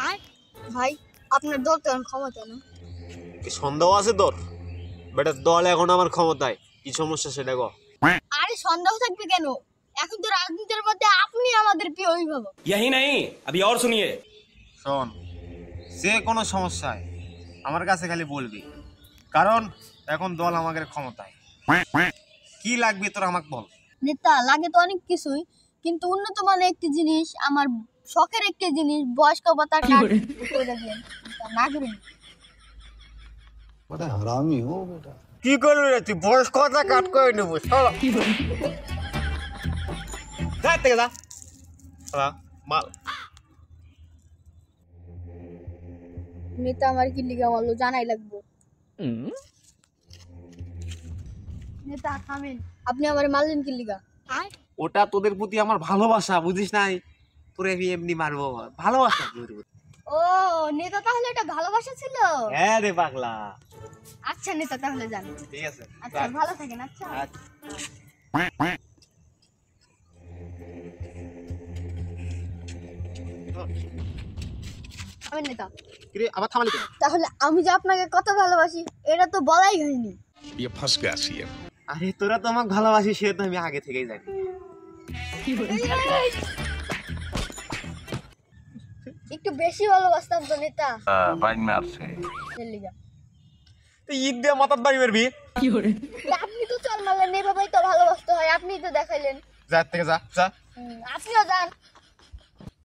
আর ভাই আপনার দল তো এখন ক্ষমতা না। কি সন্দেহ আছে তোর? বেটা দল এখন আমার ক্ষমতায়, কি সমস্যা সেটা গো? আরে সন্দেহ থাকবে কেন? এখন তো রাজনীতির মধ্যে আপনি আমাদের প্রিয় অভিভাবক। यही नहीं अभी और सुनिए। শোন, যে কোনো সমস্যায় আমার কাছে খালি বলবি, কারণ এখন দল আমাদের ক্ষমতায়। কি লাগবে তোর আমাকে বল। নেতা লাগে তো অনেক কিছুই, কিন্তু উন্নত মানের একটি জিনিস, আমার শখের একটি জিনিস, বয়স্ক ভাতা কার্ড করে দিন। না করেন बड़ा हरामी हो बेटा। কি করবি রে তুই? বয়স কথা কাট করে নেবো শালা। যা থেকে যা শালা মাল। নেতা আমার কি লিগা বলো জানাই লাগবো। নেতা থামেন, আপনি আমার মারলেন কি লিগা? ওটা তোদের প্রতি আমার ভালোবাসা, বুঝিস নাই? তোরে আমি এমনি মারবো, ভালোবাসা তোদের প্রতি। ও নেতা, তাহলে এটা ভালোবাসা ছিল? হ্যাঁ রে পাগলা। আচ্ছা নেতা, তাহলে যান। ঠিক আছে, আচ্ছা ভালো থাকেন। আচ্ছা আমি নেতা, কিরে আবার থামালি কেন? তাহলে আমি যে আপনাকে কত ভালোবাসি এটা তো বলাই হয়নি। ये फंस गया सीएम। আরে তোরা তো আমাকে ভালোবাসিস, সে তো আমি আগে থেকেই জানি। একটু বেশি ভালোবাসতাম তো নেতা। बाइन में आपसे। এর লিগা। তুই ঈদ দিয়ে মাথার বাড়ি মারবি? আপনি তো চল মারলেন, এভাবেই তো ভালোবাসতে হয়, আপনিই তো দেখাইলেন। যা থেকে যা যা। আপনিও যান।